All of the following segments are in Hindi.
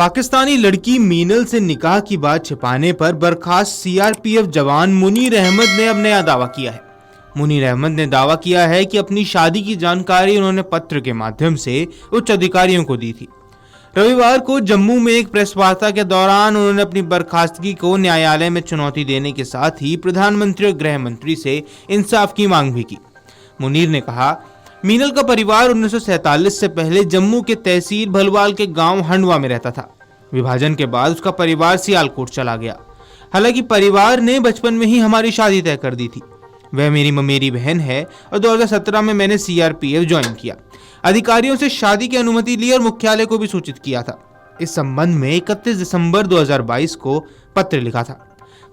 पाकिस्तानी लड़की मीनल से निकाह की बात छिपाने पर बर्खास्त सीआरपीएफ जवान मुनीर अहमद ने अब नया दावा किया है। मुनीर अहमद ने दावा किया है कि अपनी शादी की जानकारी उन्होंने पत्र के माध्यम से उच्च अधिकारियों को दी थी। रविवार को जम्मू में एक प्रेस वार्ता के दौरान उन्होंने अपनी बर्खास्तगी को न्यायालय में चुनौती देने के साथ ही प्रधानमंत्री और गृह मंत्री से इंसाफ की मांग भी की। मुनीर ने कहा, मीनल का परिवार 1947 से पहले जम्मू के तहसील भलवाल के गांव हंडवा में रहता था। विभाजन के बाद उसका परिवार सियालकोट चला गया। हालांकि परिवार ने बचपन में ही हमारी शादी तय कर दी थी। वह मेरी ममेरी बहन है और 2017 में मैंने सीआरपीएफ ज्वाइन किया। अधिकारियों से शादी की अनुमति ली और मुख्यालय को भी सूचित किया था। इस संबंध में 31 दिसंबर 2022 को पत्र लिखा था।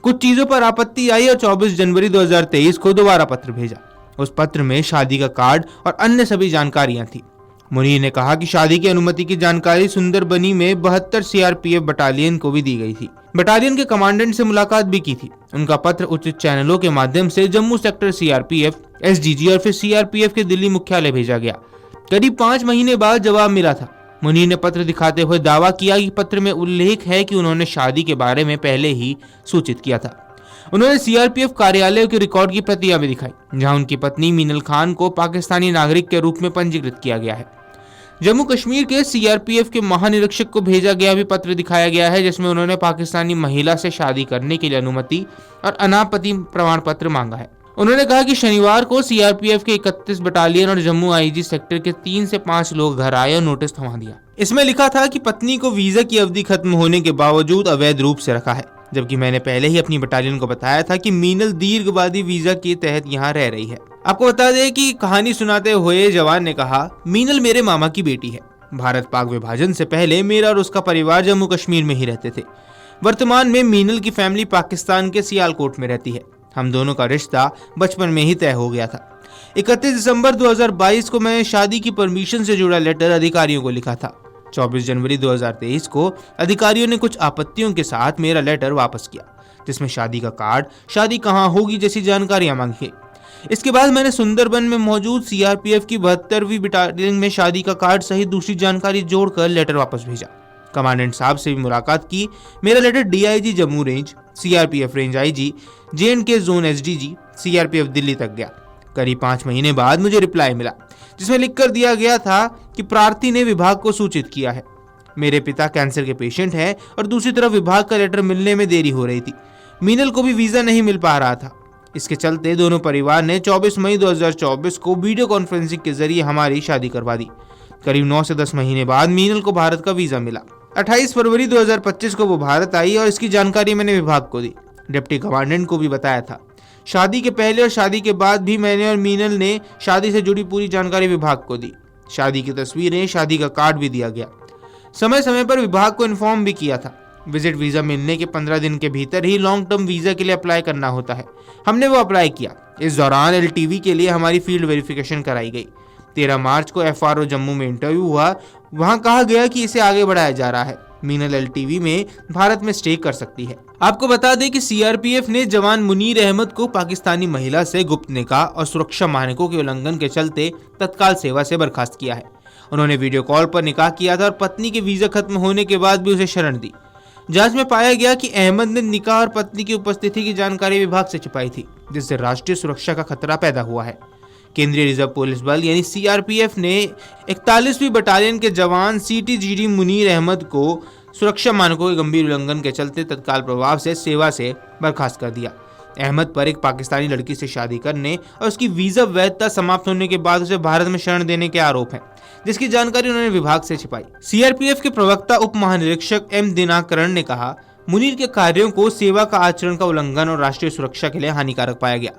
कुछ चीजों पर आपत्ति आई और 24 जनवरी 2023 को दोबारा पत्र भेजा। उस पत्र में शादी का कार्ड और अन्य सभी जानकारियां थी। मुनीर ने कहा कि शादी की अनुमति की जानकारी सुंदरबनी में 72 सीआरपीएफ बटालियन को भी दी गई थी। बटालियन के कमांडेंट से मुलाकात भी की थी। उनका पत्र उचित चैनलों के माध्यम से जम्मू सेक्टर सीआरपीएफ, एसडीजी और फिर सीआरपीएफ के दिल्ली मुख्यालय भेजा गया। करीब 5 महीने बाद जवाब मिला था। मुनीर ने पत्र दिखाते हुए दावा किया कि पत्र में उल्लेख है कि उन्होंने शादी के बारे में पहले ही सूचित किया था। उन्होंने सीआरपीएफ कार्यालय के रिकॉर्ड की प्रतियां भी दिखाई, जहां उनकी पत्नी मीनल खान को पाकिस्तानी नागरिक के रूप में पंजीकृत किया गया है। जम्मू कश्मीर के सीआरपीएफ के महानिरीक्षक को भेजा गया भी पत्र दिखाया गया है, जिसमें उन्होंने पाकिस्तानी महिला से शादी करने के लिए अनुमति और अनापत्ति प्रमाण पत्र मांगा है। उन्होंने कहा कि शनिवार को सीआरपीएफ के 31 बटालियन और जम्मू आईजी सेक्टर के 3 से 5 लोग घर आए और नोटिस थमा दिया। इसमें लिखा था कि पत्नी को वीजा की अवधि खत्म होने के बावजूद अवैध रूप से रखा है, जबकि मैंने पहले ही अपनी बटालियन को बताया था कि मीनल दीर्घवादी वीजा के तहत यहाँ रह रही है। आपको बता दें कि कहानी सुनाते हुए जवान ने कहा, मीनल मेरे मामा की बेटी है। भारत पाक विभाजन से पहले मेरा और उसका परिवार जम्मू कश्मीर में ही रहते थे। वर्तमान में मीनल की फैमिली पाकिस्तान के सियालकोट में रहती है। हम दोनों का रिश्ता बचपन में ही तय हो गया था। 31 दिसंबर 2022 को मैं शादी की परमिशन से जुड़ा लेटर अधिकारियों को लिखा था। 24 जनवरी 2023 को अधिकारियों ने कुछ आपत्तियों के साथ मेरा लेटर वापस किया, जिसमें शादी का कार्ड, शादी कहां होगी जैसी जानकारियां मांगी। इसके बाद मैंने सुंदरबन में मौजूद सीआरपीएफ की 72वीं बटालियन में शादी का कार्ड सहित दूसरी जानकारी जोड़कर लेटर वापस भेजा। कमांडेंट साहब से भी मुलाकात की। मेरा letter DIG Jammu range, CRPF range IG, J and K zone SDG, CRPF Delhi तक गया। करीब 5 महीने बाद मुझे रिप्लाई मिला, जिसमें लिखकर दिया गया था कि प्रार्थी ने विभाग को सूचित किया है। मेरे पिता कैंसर के पेशेंट हैं और दूसरी तरफ विभाग का लेटर मिलने में देरी हो रही थी। मीनल को भी वीजा नहीं मिल पा रहा था। इसके चलते दोनों परिवार ने 24 मई 2024 को वीडियो कॉन्फ्रेंसिंग के जरिए हमारी शादी करवा दी। करीब 9 से 10 महीने बाद मीनल को भारत का वीजा मिला। 28 फरवरी 2025 को वो भारत आई और इसकी जानकारी मैंने विभाग को दी। डिप्टी कमांडेंट को भी बताया था। शादी के पहले और शादी के बाद भी मैंने और मीनल ने शादी से जुड़ी पूरी जानकारी विभाग को दी। शादी की तस्वीरें, शादी का कार्ड भी दिया गया। समय समय पर विभाग को इन्फॉर्म भी किया था। विजिट वीजा मिलने के 15 दिन के भीतर ही लॉन्ग टर्म वीजा के लिए अप्लाई करना होता है। हमने वो अप्लाई किया। इस दौरान एलटीवी के लिए हमारी फील्ड वेरिफिकेशन कराई गई। 13 मार्च को एफआरओ जम्मू में इंटरव्यू हुआ। वहां कहा गया कि इसे आगे बढ़ाया जा रहा है। मीनल एलटीवी में भारत में स्टे कर सकती है। आपको बता दें कि सीआरपीएफ ने जवान मुनीर अहमद को पाकिस्तानी महिला से गुप्त निकाह और सुरक्षा मानकों के उल्लंघन के चलते तत्काल सेवा से बर्खास्त किया है। उन्होंने वीडियो कॉल पर निकाह किया था और पत्नी के वीजा खत्म होने के बाद भी उसे शरण दी। जांच में पाया गया कि अहमद ने निकाह और पत्नी की उपस्थिति की जानकारी विभाग से छिपाई थी, जिससे राष्ट्रीय सुरक्षा का खतरा पैदा हुआ है। केंद्रीय रिजर्व पुलिस बल यानी सीआरपीएफ ने 41वीं बटालियन के जवान सीटीजीडी मुनीर अहमद को सुरक्षा मानकों के गंभीर उल्लंघन के चलते तत्काल प्रभाव से सेवा से बर्खास्त कर दिया। अहमद पर एक पाकिस्तानी लड़की से शादी करने और उसकी वीजा वैधता समाप्त होने के बाद उसे भारत में शरण देने के आरोप हैं, जिसकी जानकारी उन्होंने विभाग से छिपाई। सीआरपीएफ के प्रवक्ता उप महानिरीक्षक एम दिनाकरण ने कहा, मुनीर के कार्यों को सेवा का आचरण का उल्लंघन और राष्ट्रीय सुरक्षा के लिए हानिकारक पाया गया।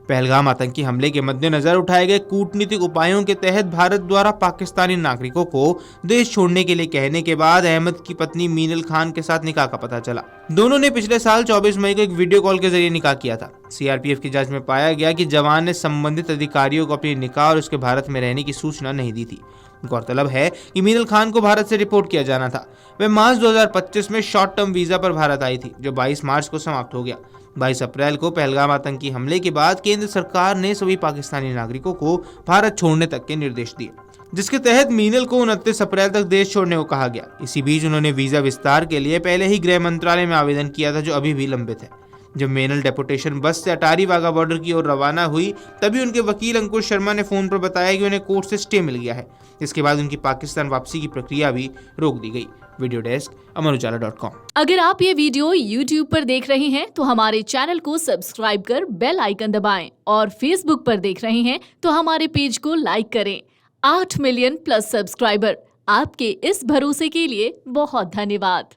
पहलगाम आतंकी हमले के मद्देनजर उठाए गए कूटनीतिक उपायों के तहत भारत द्वारा पाकिस्तानी नागरिकों को देश छोड़ने के लिए कहने के बाद अहमद की पत्नी मीनल खान के साथ निकाह का पता चला। दोनों ने पिछले साल 24 मई को एक वीडियो कॉल के जरिए निकाह किया था। सीआरपीएफ की जांच में पाया गया कि जवान ने संबंधित अधिकारियों को अपने निकाह और उसके भारत में रहने की सूचना नहीं दी थी। गौरतलब है कि मीनल खान को भारत से रिपोर्ट किया जाना था। वह मार्च 2025 में शॉर्ट टर्म वीजा पर भारत आई थी, जो 22 मार्च को समाप्त हो गया। 22 अप्रैल को पहलगाम आतंकी हमले के बाद केंद्र सरकार ने सभी पाकिस्तानी नागरिकों को भारत छोड़ने तक के निर्देश दिए। जिसके तहत मीनल को 29 अप्रैल तक देश छोड़ने को कहा गया। इसी बीच उन्होंने वीजा विस्तार के लिए पहले ही गृह मंत्रालय में आवेदन किया था, जो अभी भी लंबित है। जब मीनल डेपुटेशन बस से अटारी वाघा बॉर्डर की ओर रवाना हुई, तभी उनके वकील अंकुश शर्मा ने फोन पर बताया कि उन्हें कोर्ट से स्टे मिल गया है। इसके बाद उनकी पाकिस्तान वापसी की प्रक्रिया भी रोक दी गई। Video desk amarujala.com। अगर आप ये वीडियो YouTube पर देख रहे हैं तो हमारे चैनल को सब्सक्राइब कर बेल आइकन दबाएं, और Facebook पर देख रहे हैं तो हमारे पेज को लाइक करें। 8 मिलियन प्लस सब्सक्राइबर, आपके इस भरोसे के लिए बहुत धन्यवाद।